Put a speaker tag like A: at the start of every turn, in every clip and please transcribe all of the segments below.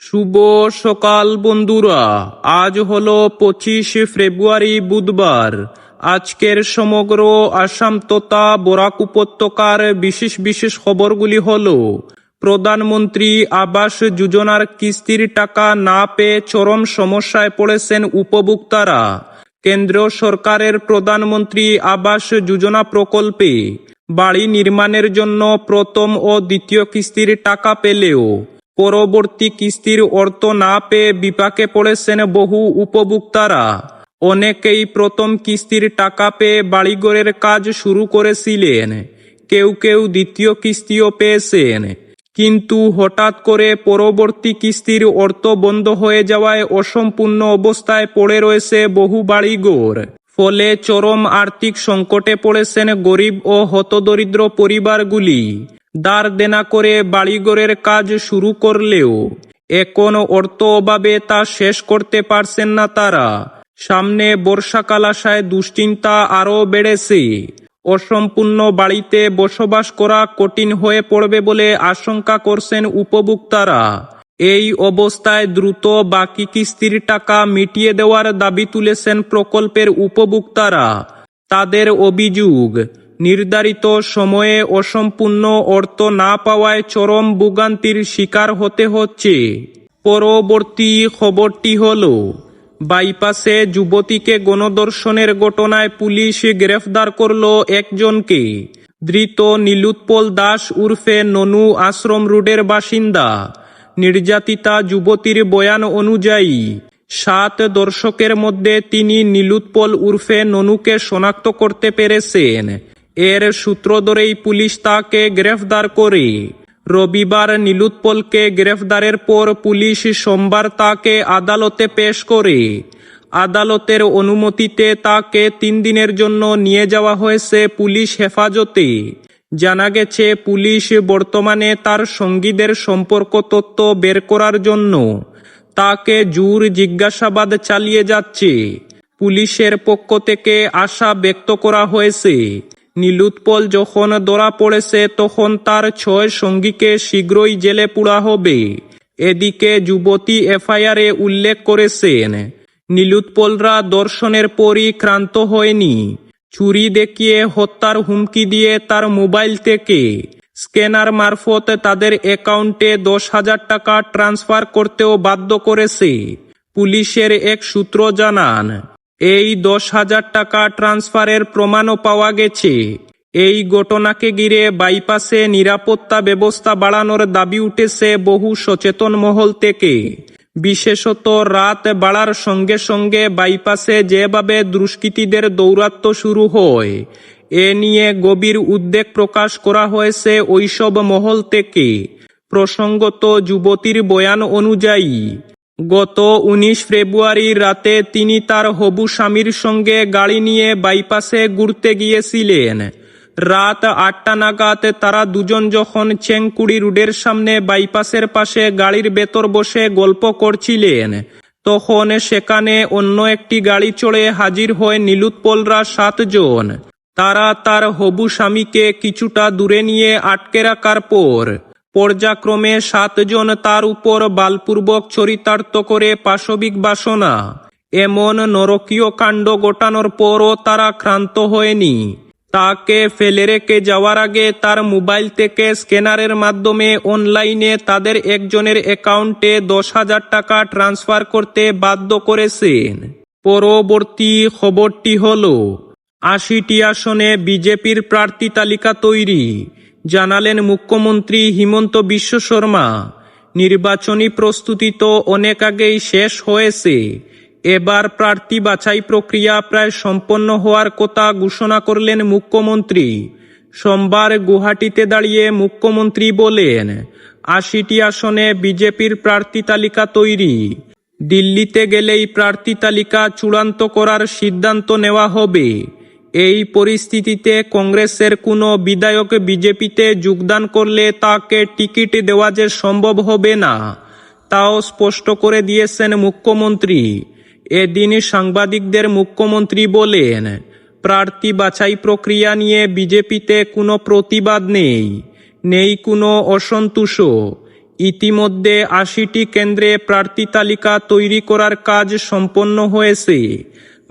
A: শুভ সকাল বন্ধুরা, আজ হলো 25 ফেব্রুয়ারি বুধবার। আজকের সমগ্র আসাম তথা বরাক উপত্যকার বিশেষ বিশেষ খবরগুলি হলো: প্রধানমন্ত্রী আবাস যোজনার কিস্তির টাকা না পেয়ে চরম সমস্যায় পড়েছেন উপভোক্তারা। কেন্দ্র সরকারের প্রধানমন্ত্রী আবাস যোজনা প্রকল্পে বাড়ি নির্মাণের জন্য প্রথম ও দ্বিতীয় কিস্তির টাকা পেলেও পরবর্তী কিস্তির অর্থ না পেয়ে বিপাকে পড়েছেন বহু উপভোক্তারা। অনেকেই প্রথম কিস্তির টাকা পেয়ে বাড়িঘরের কাজ শুরু করেছিলেন, কেউ কেউ দ্বিতীয় কিস্তিও পেয়েছেন, কিন্তু হঠাৎ করে পরবর্তী কিস্তির অর্থ বন্ধ হয়ে যাওয়ায় অসম্পূর্ণ অবস্থায় পড়ে রয়েছে বহু বাড়িঘর। ফলে চরম আর্থিক সংকটে পড়েছেন গরিব ও হতদরিদ্র পরিবারগুলি। ধার দেনা করে বাড়িঘরের কাজ শুরু করলেও এখন অর্থ অভাবে তা শেষ করতে পারছেন না তারা। সামনে বর্ষাকাল আসায় দুশ্চিন্তা আরও বেড়েছে। অসম্পূর্ণ বাড়িতে বসবাস করা কঠিন হয়ে পড়বে বলে আশঙ্কা করছেন উপভোক্তারা। এই অবস্থায় দ্রুত বাকি কিস্তির টাকা মিটিয়ে দেওয়ার দাবি তুলেছেন প্রকল্পের উপভোক্তারা। তাদের অভিযোগ, নির্ধারিত সময়ে অসম্পূর্ণ অর্থ না পাওয়ায় চরম ভোগান্তির শিকার হতে হচ্ছে। পরবর্তী খবরটি হলো, বাইপাসে যুবতীকে গণধর্ষণের ঘটনায় পুলিশ গ্রেফতার করল একজনকে। ধৃত নীলোৎপল দাস উর্ফে ননু আশ্রম রোডের বাসিন্দা। নির্যাতিতা যুবতীর বয়ান অনুযায়ী 7 দর্শকের মধ্যে তিনি নীলোৎপল উর্ফে ননুকে শনাক্ত করতে পেরেছেন। এর সূত্র ধরেই পুলিশ তাকে গ্রেফতার করে। রবিবার নীলোৎপলকে গ্রেফতারের পর পুলিশ সোমবার তাকে আদালতে পেশ করে। আদালতের অনুমতিতে তাকে 3 দিনের জন্য নিয়ে যাওয়া হয়েছে পুলিশ হেফাজতে। জানা গেছে, পুলিশ বর্তমানে তার সঙ্গীদের সম্পর্ক তথ্য বের করার জন্য তাকে জোর জিজ্ঞাসাবাদ চালিয়ে যাচ্ছে। পুলিশের পক্ষ থেকে আশা ব্যক্ত করা হয়েছে, নীলোৎপল যখন ধরা পড়েছে তখন তার 6 সঙ্গীকে শীঘ্রই জেলে পুরা হবে। এদিকে যুবতী এফআইআরে উল্লেখ করেছেন, নীলোৎপলরা ধর্ষণের পরই ক্ষান্ত হয়নি। ছুরি দেখিয়ে হত্যার হুমকি দিয়ে তার মোবাইল থেকে স্ক্যানার মারফত তাদের অ্যাকাউন্টে 10,000 টাকা ট্রান্সফার করতেও বাধ্য করেছে। পুলিশের এক সূত্র জানান, এই 10,000 টাকা ট্রান্সফারের প্রমাণও পাওয়া গেছে। এই ঘটনাকে ঘিরে বাইপাসে নিরাপত্তা ব্যবস্থা বাড়ানোর দাবি উঠেছে বহু সচেতন মহল থেকে। বিশেষত রাত বাড়ার সঙ্গে সঙ্গে বাইপাসে যেভাবে দুষ্কৃতীদের দৌরাত্ম্য শুরু হয়, এ নিয়ে গভীর উদ্বেগ প্রকাশ করা হয়েছে ওইসব মহল থেকে। প্রসঙ্গত, যুবতীর বয়ান অনুযায়ী গত 19 ফেব্রুয়ারি রাতে তিনি তার হবু স্বামীর সঙ্গে গাড়ি নিয়ে বাইপাসে ঘুরতে গিয়েছিলেন। রাত 8টা নাগাদ তারা দুজন যখন চেংকুড়ি রোডের সামনে বাইপাসের পাশে গাড়ির ভেতর বসে গল্প করছিলেন, তখন সেখানে অন্য একটি গাড়ি চড়ে হাজির হয় নীলোৎপলরা 7 জন। তারা তার হবু স্বামীকে কিছুটা দূরে নিয়ে আটকে রাখার পর পর্যায়ক্রমে 7 জন তার উপর বালপূর্বক চরিতার্থ করে পাশবিক বাসনা। এমন নরকীয় কাণ্ড ঘটানোর পরও তারা ক্ষান্ত হয়নি। তাকে ফেলে রেখে যাওয়ার আগে তার মোবাইল থেকে স্ক্যানারের মাধ্যমে অনলাইনে তাদের একজনের অ্যাকাউন্টে 10,000 টাকা ট্রান্সফার করতে বাধ্য করেছেন। পরবর্তী খবরটি হলো, 80টি আসনে বিজেপির প্রার্থী তালিকা তৈরি, জানালেন মুখ্যমন্ত্রী হিমন্ত বিশ্ব শর্মা। নির্বাচনী প্রস্তুতি তো অনেক আগেই শেষ হয়েছে, এবার প্রার্থী বাছাই প্রক্রিয়া প্রায় সম্পন্ন হওয়ার কথা ঘোষণা করলেন মুখ্যমন্ত্রী। সোমবার গুয়াহাটিতে দাঁড়িয়ে মুখ্যমন্ত্রী বলেন, 80টি আসনে বিজেপির প্রার্থী তালিকা তৈরি। দিল্লিতে গেলেই প্রার্থী তালিকা চূড়ান্ত করার সিদ্ধান্ত নেওয়া হবে। এই পরিস্থিতিতে কংগ্রেসের কোনো বিধায়ক বিজেপিতে যোগদান করলে তাকে টিকিট দেওয়া যে সম্ভব হবে না, তাও স্পষ্ট করে দিয়েছেন মুখ্যমন্ত্রী। এদিন সাংবাদিকদের মুখ্যমন্ত্রী বলেন, প্রার্থী বাছাই প্রক্রিয়া নিয়ে বিজেপিতে কোনো প্রতিবাদ নেই কোনো অসন্তোষও। ইতিমধ্যে ৮০টি কেন্দ্রে প্রার্থী তালিকা তৈরি করার কাজ সম্পন্ন হয়েছে।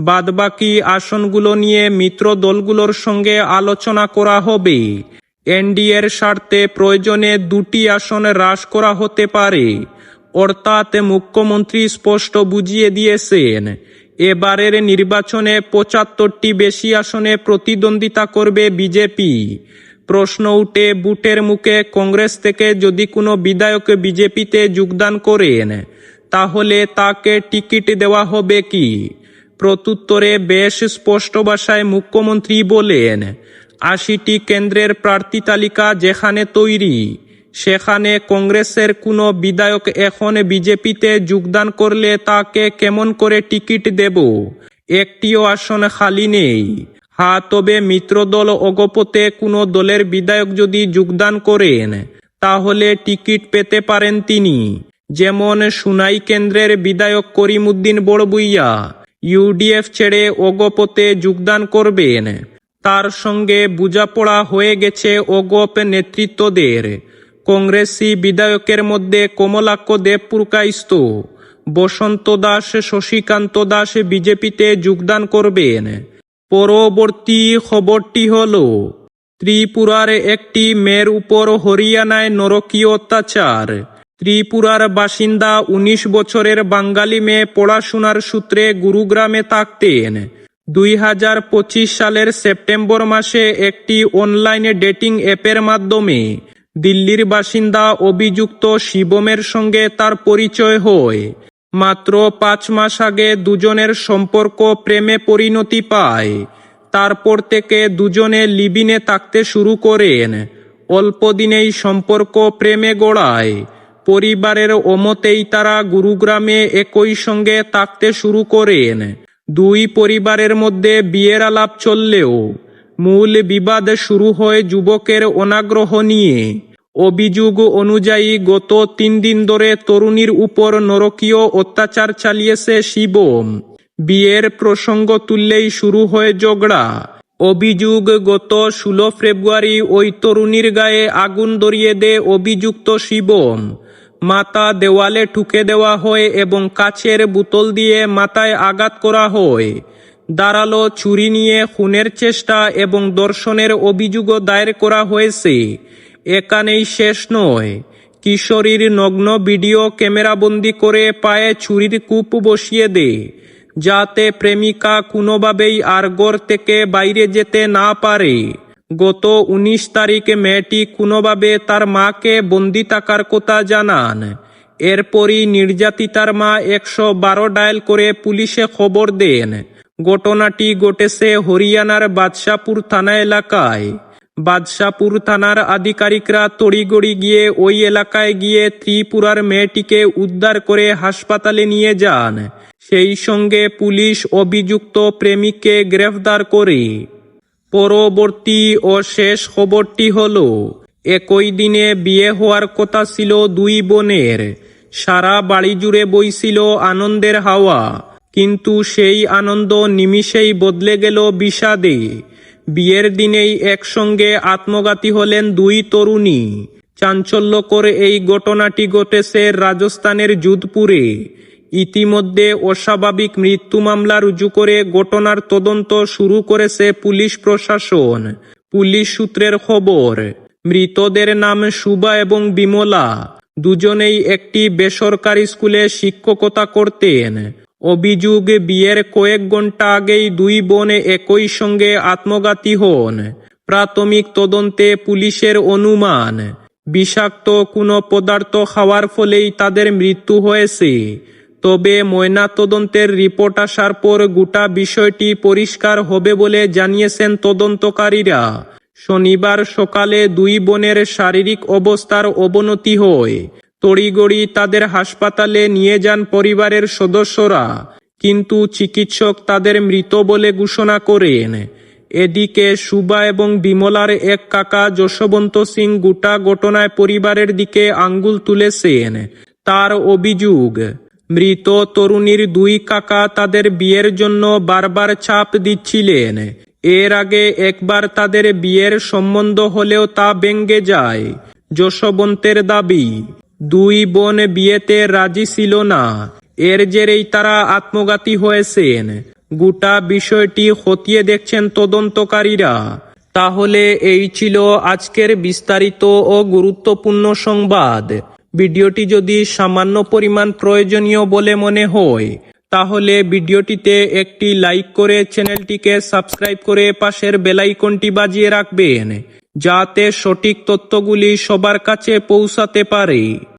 A: বাদবাকি আসনগুলো নিয়ে মিত্র দলগুলোর সঙ্গে আলোচনা করা হবে। এনডিএর স্বার্থে প্রয়োজনে ২টি আসন হ্রাস করা হতে পারে। অর্থাৎ মুখ্যমন্ত্রী স্পষ্ট বুঝিয়ে দিয়েছেন, এবারের নির্বাচনে ৭৫টি বেশি আসনে প্রতিদ্বন্দ্বিতা করবে বিজেপি। প্রশ্ন উঠে বুটের মুখে কংগ্রেস থেকে যদি কোনো বিধায়ক বিজেপিতে যোগদান করেন, তাহলে তাকে টিকিট দেওয়া হবে কি? প্রত্যুত্তরে বেশ স্পষ্ট ভাষায় মুখ্যমন্ত্রী বলেন, ৮০টি কেন্দ্রের প্রার্থী তালিকা যেখানে তৈরি, সেখানে কংগ্রেসের কোনো বিধায়ক এখন বিজেপিতে যোগদান করলে তাকে কেমন করে টিকিট দেব? একটিও আসন খালি নেই। তবে মিত্রদল অগপতে কোনো দলের বিধায়ক যদি যোগদান করেন, তাহলে টিকিট পেতে পারেন তিনি। যেমন সুনাই কেন্দ্রের বিধায়ক করিমউদ্দিন বড়ভূঁইয়া ইউডিএফ ছেড়ে অগপতে যোগদান করবেন। তার সঙ্গে বোঝাপড়া হয়ে গেছে অগপ নেতৃত্বদের। কংগ্রেসি বিধায়কের মধ্যে কমলাক্ষ দেবপুরকাইস্ত, বসন্ত দাস, শশীকান্ত দাস বিজেপিতে যোগদান করবেন। পরবর্তী খবরটি হল, ত্রিপুরার একটি মেয়ের উপর হরিয়ানায় নরকীয় অত্যাচার। ত্রিপুরার বাসিন্দা ১৯ বছরের বাঙালি মেয়ে পড়াশোনার সূত্রে গুরুগ্রামে থাকতেন। ২০২৫ সালের সেপ্টেম্বর মাসে একটি অনলাইন ডেটিং অ্যাপের মাধ্যমে দিল্লির বাসিন্দা অভিযুক্ত শিবমের সঙ্গে তার পরিচয় হয়। মাত্র ৫ মাস আগে দুজনের সম্পর্ক প্রেমে পরিণতি পায়। তারপর থেকে দুজনে লিভিনে থাকতে শুরু করেন। অল্প দিনেই সম্পর্ক প্রেমে গড়ায়। পরিবারের অমতেই তারা গুরুগ্রামে একই সঙ্গে থাকতে শুরু করেন। দুই পরিবারের মধ্যে বিয়ের আলাপ চললেও মূল বিবাদ শুরু হয় যুবকের অনাগ্রহ নিয়ে। অভিযোগ অনুযায়ী গত ৩ দিন ধরে তরুণীর উপর নরকীয় অত্যাচার চালিয়েছে শিবম। বিয়ের প্রসঙ্গ তুললেই শুরু হয় ঝগড়া। অভিযোগ, গত ১৬ ফেব্রুয়ারি ওই তরুণীর গায়ে আগুন ধরিয়ে দেয় অভিযুক্ত শিবম। মাথা দেওয়ালে ঠুকে দেওয়া হয় এবং কাচের বোতল দিয়ে মাথায় আঘাত করা হয়। ধারালো ছুরি নিয়ে খুনের চেষ্টা এবং ধর্ষণের অভিযোগও দায়ের করা হয়েছে। এখানেই শেষ নয়, কিশোরীর নগ্ন ভিডিও ক্যামেরাবন্দি করে পায়ে ছুরির কূপ বসিয়ে দেয়, যাতে প্রেমিকা কোনোভাবেই আর ঘর থেকে বাইরে যেতে না পারে। গত ১৯ তারিখে মেয়েটি কোনোভাবে তার মাকে বন্দি থাকার কথা জানান। এরপরই নির্যাতিতার মা ১১২ ডায়াল করে পুলিশে খবর দেন। ঘটনাটি ঘটেছে হরিয়ানার বাদশাপুর থানা এলাকায়। বাদশাপুর থানার আধিকারিকরা তড়িঘড়ি গিয়ে ওই এলাকায় গিয়ে ত্রিপুরার মেয়েটিকে উদ্ধার করে হাসপাতালে নিয়ে যান। সেই সঙ্গে পুলিশ অভিযুক্ত প্রেমিককে গ্রেফতার করে। পরবর্তী ও শেষ খবরটি হল, একই দিনে বিয়ে হওয়ার কথা ছিল দুই বোনের। সারা বাড়ি জুড়ে বইছিল আনন্দের হাওয়া, কিন্তু সেই আনন্দ নিমিষেই বদলে গেল বিষাদে। বিয়ের দিনেই একসঙ্গে আত্মঘাতী হলেন দুই তরুণী। চাঞ্চল্যকর এই ঘটনাটি ঘটেছে রাজস্থানের যোধপুরে। ইতিমধ্যে অস্বাভাবিক মৃত্যু মামলা রুজু করে ঘটনার তদন্ত শুরু করেছে পুলিশ প্রশাসন। পুলিশ সূত্রের খবর, মৃতদের নাম শুভা এবং বিমলা। দুজনেই একটি বেসরকারি স্কুলে শিক্ষকতা করতেন। অভিযোগ, বিয়ের কয়েক ঘন্টা আগেই দুই বোন একই সঙ্গে আত্মঘাতী হন। প্রাথমিক তদন্তে পুলিশের অনুমান, বিষাক্ত কোনো পদার্থ খাওয়ার ফলেই তাদের মৃত্যু হয়েছে। তবে ময়নাতদন্তের রিপোর্ট আসার পর গোটা বিষয়টি পরিষ্কার হবে বলে জানিয়েছেন তদন্তকারীরা। শনিবার সকালে দুই বোনের শারীরিক অবস্থার অবনতি হয়। তড়িঘড়ি তাদের হাসপাতালে নিয়ে যান পরিবারের সদস্যরা, কিন্তু চিকিৎসক তাদের মৃত বলে ঘোষণা করেন। এদিকে শুভা এবং বিমলার এক কাকা যশবন্ত সিং গোটা ঘটনায় পরিবারের দিকে আঙ্গুল তুলেছেন। তার অভিযোগ, মৃত তরুণীর দুই কাকা তাদের বিয়ের জন্য বারবার চাপ দিচ্ছিলেন। এর আগে একবার তাদের বিয়ের সম্বন্ধ হলেও তা ভেঙে যায়। যশবন্তের দাবি, দুই বোন বিয়েতে রাজি ছিল না, এর জেরেই তারা আত্মঘাতী হয়েছেন। গোটা বিষয়টি খতিয়ে দেখছেন তদন্তকারীরা। তাহলে এই ছিল আজকের বিস্তারিত ও গুরুত্বপূর্ণ সংবাদ। ভিডিওটি যদি সামান্য পরিমাণ প্রয়োজনীয় বলে মনে হয় তাহলে ভিডিওটিতে একটি লাইক করে চ্যানেলটিকে সাবস্ক্রাইব করে পাশের বেল আইকনটি বাজিয়ে রাখবেন, যাতে সঠিক তথ্যগুলি সবার কাছে পৌঁছাতে পারে।